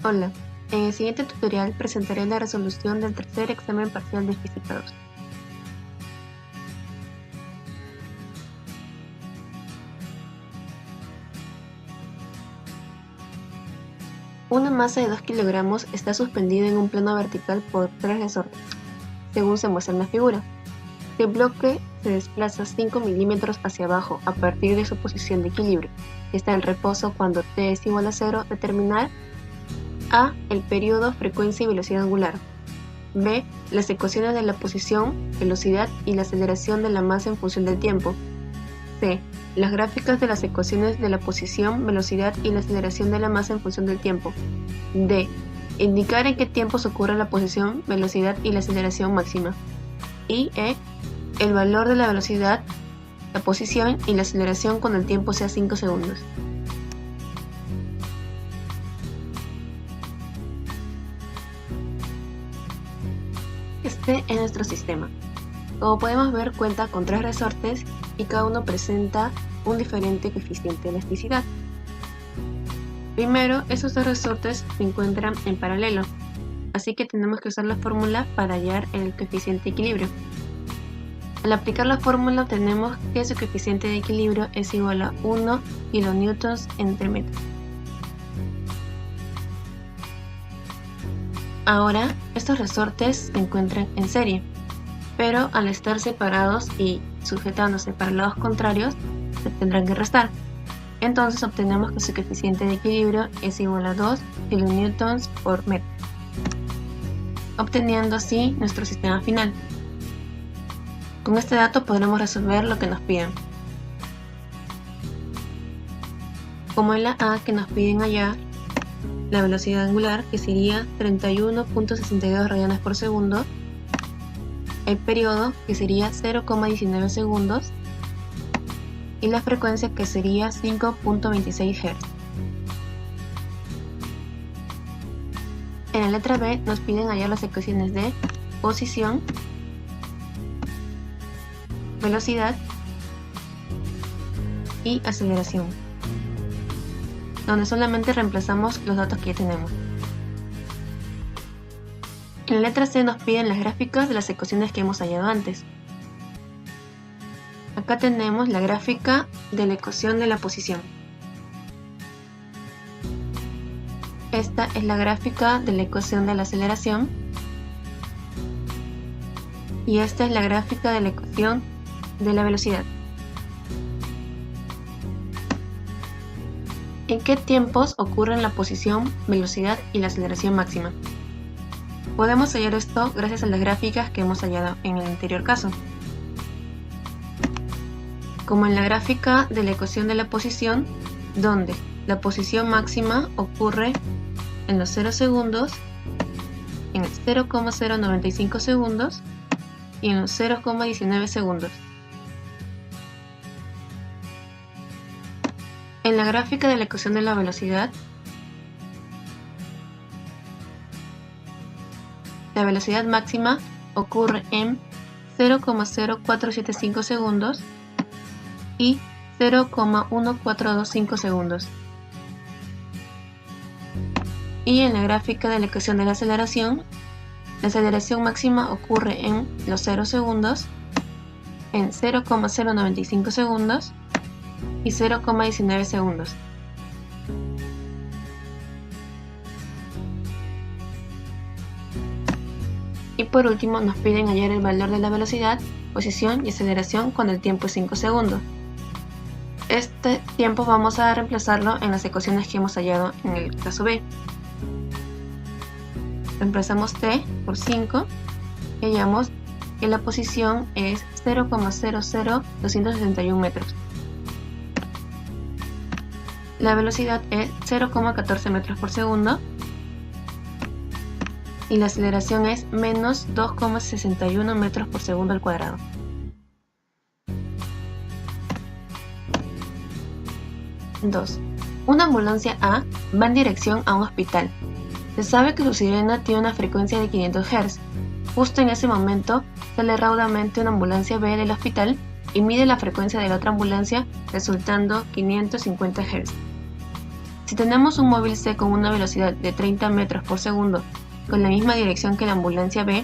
Hola, en el siguiente tutorial presentaré la resolución del tercer examen parcial de Física 2. Una masa de 2 kilogramos está suspendida en un plano vertical por 3 resortes, según se muestra en la figura. El bloque se desplaza 5 milímetros hacia abajo a partir de su posición de equilibrio, que está en reposo cuando t es igual a 0, determinar a. El periodo, frecuencia y velocidad angular. B. Las ecuaciones de la posición, velocidad y la aceleración de la masa en función del tiempo. C. Las gráficas de las ecuaciones de la posición, velocidad y la aceleración de la masa en función del tiempo. D. Indicar en qué tiempos ocurre la posición, velocidad y la aceleración máxima. Y E. El valor de la velocidad, la posición y la aceleración cuando el tiempo sea 5 segundos. Este es nuestro sistema. Como podemos ver, cuenta con 3 resortes y cada uno presenta un diferente coeficiente de elasticidad. Primero, esos 2 resortes se encuentran en paralelo, así que tenemos que usar la fórmula para hallar el coeficiente de equilibrio. Al aplicar la fórmula obtenemos que su coeficiente de equilibrio es igual a 1 kilonewtons entre metro. Ahora, estos resortes se encuentran en serie, pero al estar separados y sujetándose para lados contrarios, se tendrán que restar. Entonces obtenemos que su coeficiente de equilibrio es igual a 2 kilonewtons por metro, obteniendo así nuestro sistema final. Con este dato podremos resolver lo que nos piden. Como en la A, que nos piden hallar la velocidad angular, que sería 31.62 radianes por segundo, el periodo, que sería 0,19 segundos, y la frecuencia, que sería 5.26 Hz. En la letra B nos piden hallar las ecuaciones de posición, velocidad y aceleración, donde solamente reemplazamos los datos que ya tenemos. En la letra C nos piden las gráficas de las ecuaciones que hemos hallado antes. Acá tenemos la gráfica de la ecuación de la posición. Esta es la gráfica de la ecuación de la aceleración. Y esta es la gráfica de la ecuación de la velocidad. ¿En qué tiempos ocurren la posición, velocidad y la aceleración máxima? Podemos hallar esto gracias a las gráficas que hemos hallado en el anterior caso. Como en la gráfica de la ecuación de la posición, donde la posición máxima ocurre en los 0 segundos, en el 0,095 segundos y en los 0,19 segundos. En la gráfica de la ecuación de la velocidad, la velocidad máxima ocurre en 0,0475 segundos y 0,1425 segundos. Y en la gráfica de la ecuación de la aceleración máxima ocurre en los 0 segundos, en 0,095 segundos y 0,19 segundos. Y por último nos piden hallar el valor de la velocidad, posición y aceleración cuando el tiempo es 5 segundos. Este tiempo vamos a reemplazarlo en las ecuaciones que hemos hallado en el caso B. Reemplazamos t por 5 y hallamos que la posición es 0,00261 metros. La velocidad es 0,14 metros por segundo y la aceleración es menos 2,61 metros por segundo al cuadrado. Dos. Una ambulancia A va en dirección a un hospital. Se sabe que su sirena tiene una frecuencia de 500 Hz. Justo en ese momento sale raudamente una ambulancia B del hospital y mide la frecuencia de la otra ambulancia, resultando 550 Hz. Si tenemos un móvil C con una velocidad de 30 metros por segundo con la misma dirección que la ambulancia B,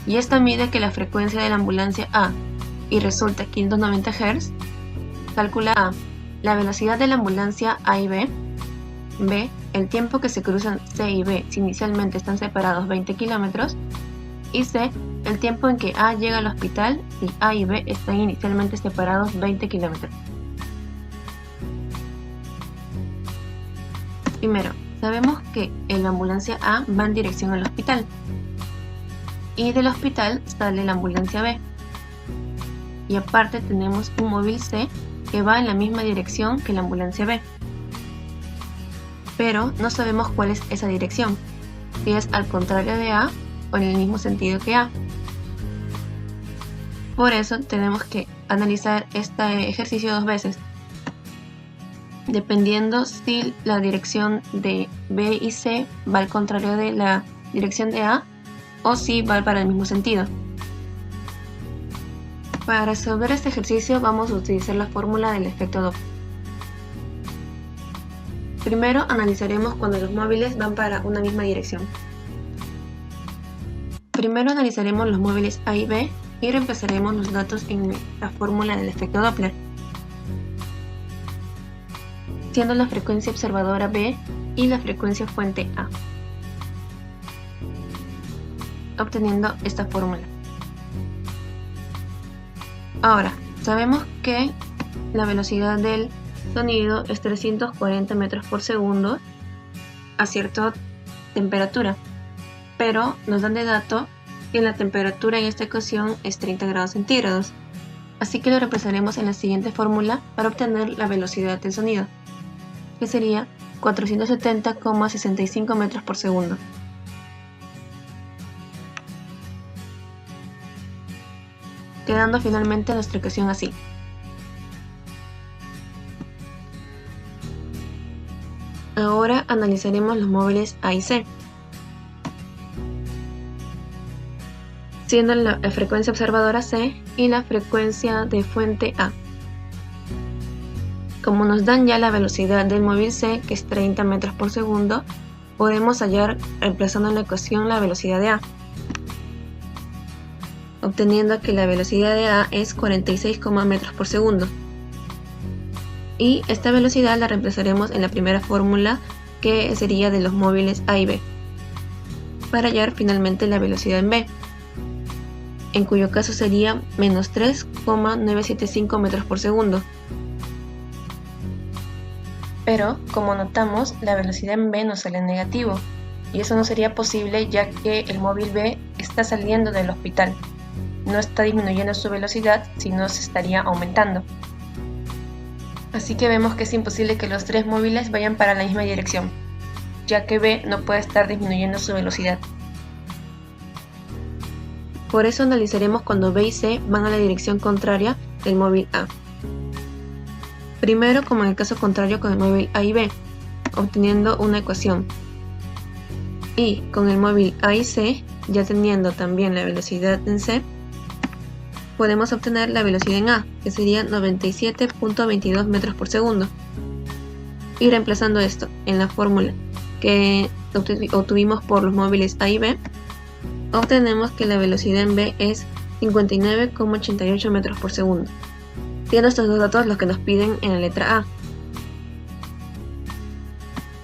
y esta mide que la frecuencia de la ambulancia A y resulta 590 Hz, calcula A, la velocidad de la ambulancia A y B, B, el tiempo que se cruzan C y B si inicialmente están separados 20 kilómetros, y C, el tiempo en que A llega al hospital si A y B están inicialmente separados 20 kilómetros. Primero, sabemos que en la ambulancia A va en dirección al hospital y del hospital sale la ambulancia B. Y aparte tenemos un móvil C que va en la misma dirección que la ambulancia B. Pero no sabemos cuál es esa dirección, si es al contrario de A o en el mismo sentido que A. Por eso tenemos que analizar este ejercicio dos veces, dependiendo si la dirección de B y C va al contrario de la dirección de A o si va para el mismo sentido. Para resolver este ejercicio vamos a utilizar la fórmula del efecto Doppler. Primero analizaremos cuando los móviles van para una misma dirección. Primero analizaremos los móviles A y B y reemplazaremos los datos en la fórmula del efecto Doppler, siendo la frecuencia observadora B y la frecuencia fuente A, obteniendo esta fórmula. Ahora, sabemos que la velocidad del sonido es 340 metros por segundo a cierta temperatura, pero nos dan de dato que la temperatura en esta ecuación es 30 grados centígrados, así que lo reemplazaremos en la siguiente fórmula para obtener la velocidad del sonido, que sería 470,65 metros por segundo. Quedando finalmente nuestra ecuación así. Ahora analizaremos los móviles A y C, siendo la frecuencia observadora C y la frecuencia de fuente A. Como nos dan ya la velocidad del móvil C, que es 30 metros por segundo, podemos hallar, reemplazando en la ecuación, la velocidad de A, obteniendo que la velocidad de A es 46, metros por segundo. Y esta velocidad la reemplazaremos en la primera fórmula, que sería de los móviles A y B, para hallar finalmente la velocidad en B, en cuyo caso sería menos 3,975 metros por segundo. Pero, como notamos, la velocidad en B nos sale en negativo, y eso no sería posible ya que el móvil B está saliendo del hospital. No está disminuyendo su velocidad, sino se estaría aumentando. Así que vemos que es imposible que los tres móviles vayan para la misma dirección, ya que B no puede estar disminuyendo su velocidad. Por eso analizaremos cuando B y C van a la dirección contraria del móvil A. Primero, como en el caso contrario con el móvil A y B, obteniendo una ecuación. Y con el móvil A y C, ya teniendo también la velocidad en C, podemos obtener la velocidad en A, que sería 97,22 metros por segundo. Y reemplazando esto en la fórmula que obtuvimos por los móviles A y B, obtenemos que la velocidad en B es 59,88 metros por segundo. Siendo estos dos datos los que nos piden en la letra A.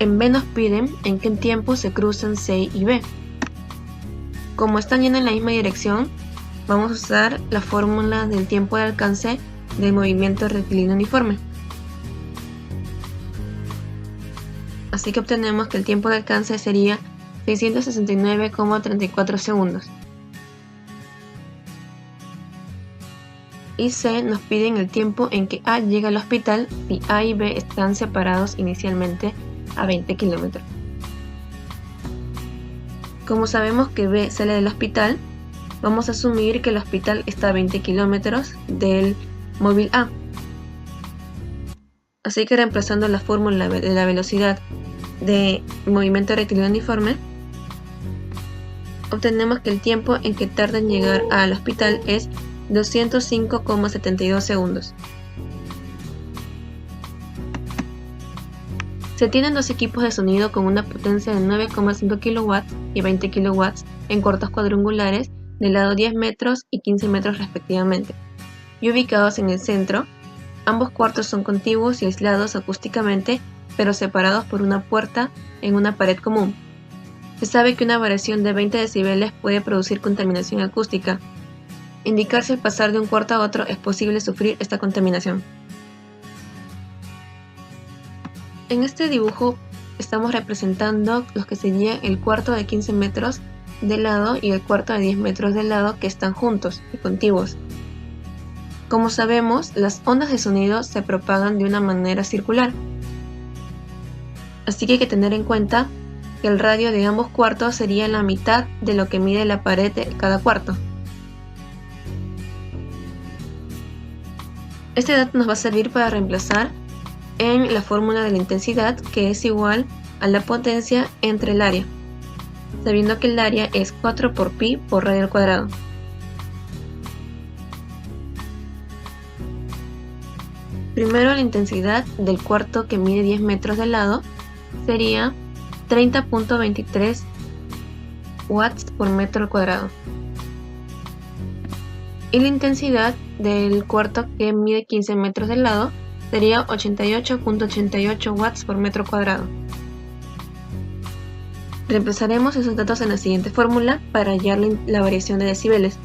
En B nos piden en qué tiempo se cruzan C y B. Como están yendo en la misma dirección, vamos a usar la fórmula del tiempo de alcance del movimiento rectilíneo uniforme. Así que obtenemos que el tiempo de alcance sería 669,34 segundos. Y C nos piden el tiempo en que A llega al hospital si A y B están separados inicialmente a 20 kilómetros. Como sabemos que B sale del hospital, vamos a asumir que el hospital está a 20 kilómetros del móvil A. Así que reemplazando la fórmula de la velocidad de movimiento rectilíneo uniforme, obtenemos que el tiempo en que tarda en llegar al hospital es 205,72 segundos. Se tienen dos equipos de sonido con una potencia de 9,5 kW y 20 kW en cortos cuadrangulares del lado 10 metros y 15 metros respectivamente, y ubicados en el centro. Ambos cuartos son contiguos y aislados acústicamente, pero separados por una puerta en una pared común. Se sabe que una variación de 20 decibeles puede producir contaminación acústica. Indicar si al pasar de un cuarto a otro es posible sufrir esta contaminación. En este dibujo estamos representando los que serían el cuarto de 15 metros de lado y el cuarto de 10 metros de lado, que están juntos y contiguos. Como sabemos, las ondas de sonido se propagan de una manera circular, así que hay que tener en cuenta que el radio de ambos cuartos sería la mitad de lo que mide la pared de cada cuarto. Este dato nos va a servir para reemplazar en la fórmula de la intensidad, que es igual a la potencia entre el área, sabiendo que el área es 4 por pi por radio al cuadrado. Primero, la intensidad del cuarto, que mide 10 metros de lado, sería 30.23 watts por metro al cuadrado. Y la intensidad del cuarto, que mide 15 metros de lado, sería 88.88 watts por metro cuadrado. Reemplazaremos esos datos en la siguiente fórmula para hallar la variación de decibeles,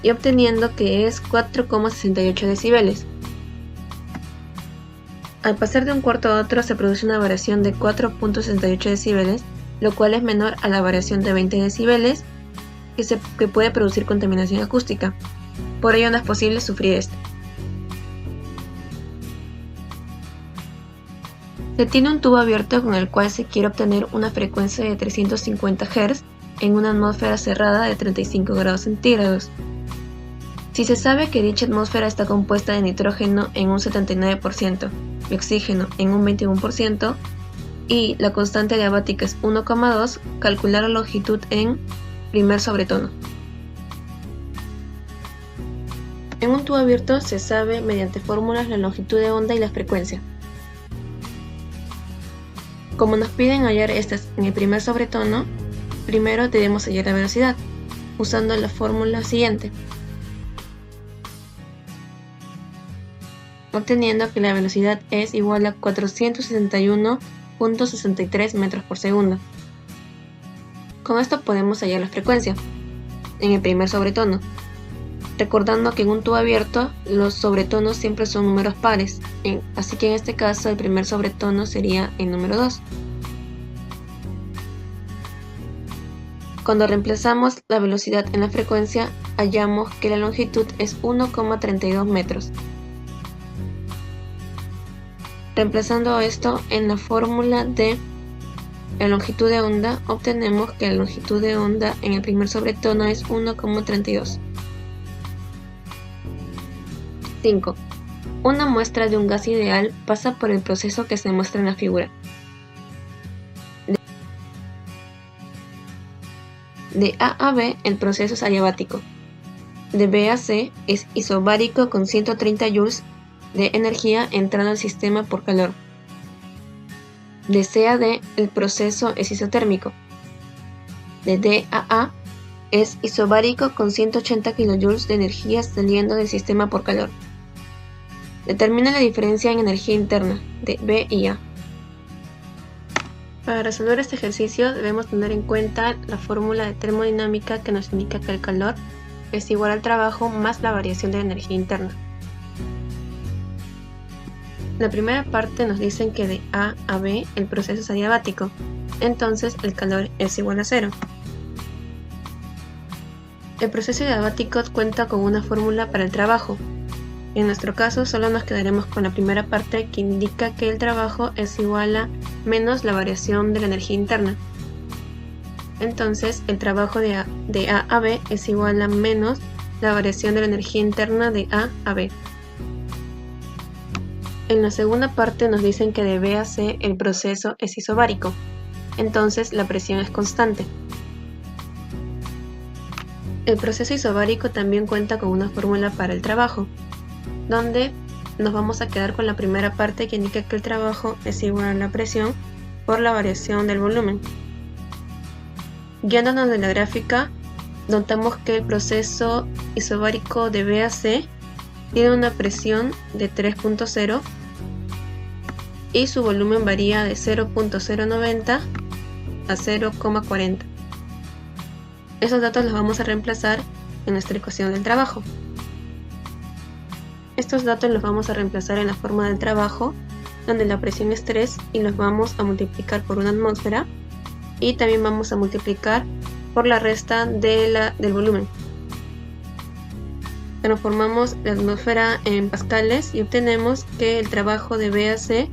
y obteniendo que es 4,68 decibeles. Al pasar de un cuarto a otro se produce una variación de 4.68 decibeles, lo cual es menor a la variación de 20 decibeles que puede producir contaminación acústica. Por ello no es posible sufrir esto. Se tiene un tubo abierto con el cual se quiere obtener una frecuencia de 350 Hz en una atmósfera cerrada de 35 grados centígrados. Si se sabe que dicha atmósfera está compuesta de nitrógeno en un 79% y oxígeno en un 21%, y la constante diabática es 1,2, calcular la longitud en primer sobretono. En un tubo abierto se sabe mediante fórmulas la longitud de onda y la frecuencia. Como nos piden hallar estas en el primer sobretono, primero debemos hallar la velocidad, usando la fórmula siguiente, obteniendo que la velocidad es igual a 461.63 metros por segundo. Con esto podemos hallar la frecuencia en el primer sobretono, recordando que en un tubo abierto los sobretonos siempre son números pares, así que en este caso el primer sobretono sería el número 2. Cuando reemplazamos la velocidad en la frecuencia, hallamos que la longitud es 1,32 metros. Reemplazando esto en la fórmula de la longitud de onda, obtenemos que la longitud de onda en el primer sobretono es 1,32. 5. Una muestra de un gas ideal pasa por el proceso que se muestra en la figura. De A a B el proceso es adiabático. De B a C es isobárico con 130 joules de energía entrando al sistema por calor. De C a D el proceso es isotérmico. De D a A es isobárico con 180 kJ de energía saliendo del sistema por calor. Determina la diferencia en energía interna de B y A. Para resolver este ejercicio debemos tener en cuenta la fórmula de termodinámica, que nos indica que el calor es igual al trabajo más la variación de energía interna. La primera parte nos dicen que de A a B el proceso es adiabático, entonces el calor es igual a 0. El proceso adiabático cuenta con una fórmula para el trabajo. En nuestro caso solo nos quedaremos con la primera parte, que indica que el trabajo es igual a menos la variación de la energía interna. Entonces el trabajo de A a B es igual a menos la variación de la energía interna de A a B. En la segunda parte nos dicen que de B a C el proceso es isobárico, entonces la presión es constante. El proceso isobárico también cuenta con una fórmula para el trabajo, donde nos vamos a quedar con la primera parte que indica que el trabajo es igual a la presión por la variación del volumen. Guiándonos de la gráfica, notamos que el proceso isobárico de BAC tiene una presión de 3.0 y su volumen varía de 0.090 a 0,40. Esos datos los vamos a reemplazar en nuestra ecuación del trabajo. Estos datos los vamos a reemplazar en la fórmula del trabajo, donde la presión es 3 y los vamos a multiplicar por una atmósfera y también vamos a multiplicar por la resta del volumen. Transformamos la atmósfera en pascales y obtenemos que el trabajo de BAC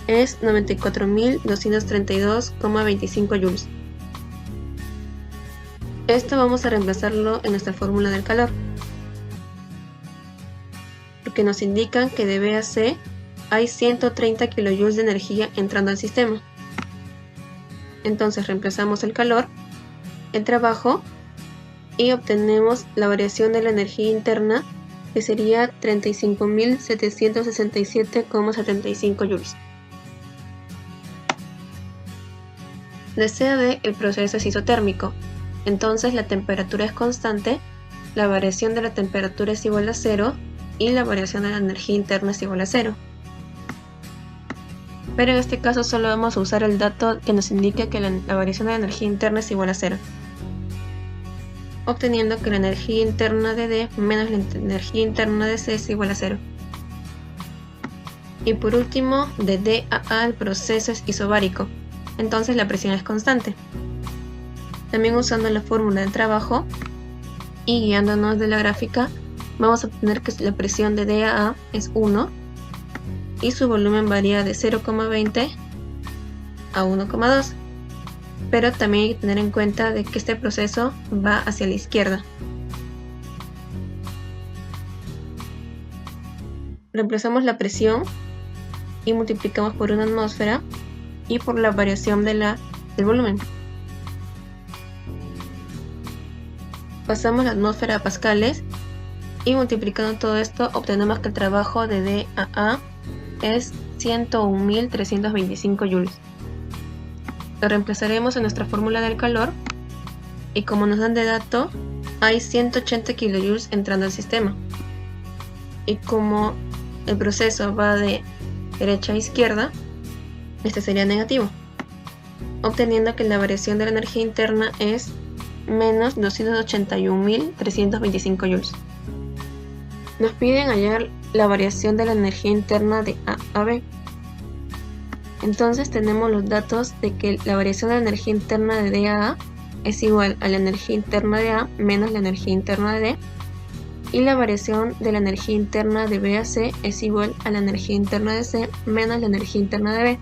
es 94.232,25 joules. Esto vamos a reemplazarlo en nuestra fórmula del calor, porque nos indican que de BAC hay 130 kJ de energía entrando al sistema. Entonces reemplazamos el calor, el trabajo y obtenemos la variación de la energía interna, que sería 35.767,75 joules. De CAD el proceso es isotérmico, entonces la temperatura es constante, la variación de la temperatura es igual a 0 y la variación de la energía interna es igual a 0. Pero en este caso solo vamos a usar el dato que nos indica que la variación de la energía interna es igual a 0, obteniendo que la energía interna de D menos la energía interna de C es igual a 0. Y por último, de D a A el proceso es isobárico, entonces la presión es constante. También usando la fórmula del trabajo y guiándonos de la gráfica, vamos a obtener que la presión de D a A es 1 y su volumen varía de 0,20 a 1,2. Pero también hay que tener en cuenta de que este proceso va hacia la izquierda. Reemplazamos la presión y multiplicamos por una atmósfera y por la variación del volumen. Pasamos la atmósfera a pascales y multiplicando todo esto obtenemos que el trabajo de D a A es 101.325 joules. Lo reemplazaremos en nuestra fórmula del calor y como nos dan de dato hay 180 kJ entrando al sistema, y como el proceso va de derecha a izquierda, este sería negativo, obteniendo que la variación de la energía interna es menos 281.325 joules. Nos piden hallar la variación de la energía interna de A a B. Entonces tenemos los datos de que la variación de la energía interna de D a A es igual a la energía interna de A menos la energía interna de D, y la variación de la energía interna de B a C es igual a la energía interna de C menos la energía interna de B.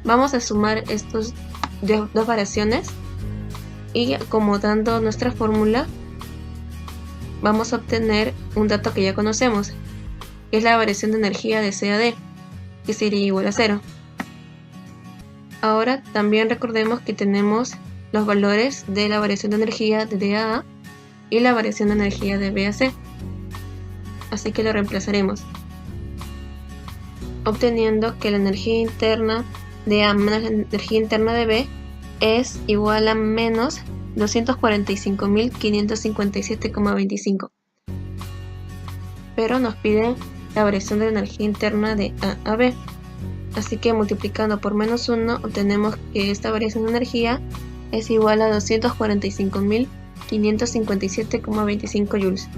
Vamos a sumar estas dos variaciones y acomodando nuestra fórmula vamos a obtener un dato que ya conocemos, que es la variación de energía de C a D, que sería igual a 0. Ahora también recordemos que tenemos los valores de la variación de energía de D a A y la variación de energía de B a C, así que lo reemplazaremos, obteniendo que la energía interna de A menos la energía interna de B es igual a menos 245.557,25. Pero nos piden la variación de la energía interna de A a B. Así que multiplicando por menos 1 obtenemos que esta variación de energía es igual a 245.557,25 joules.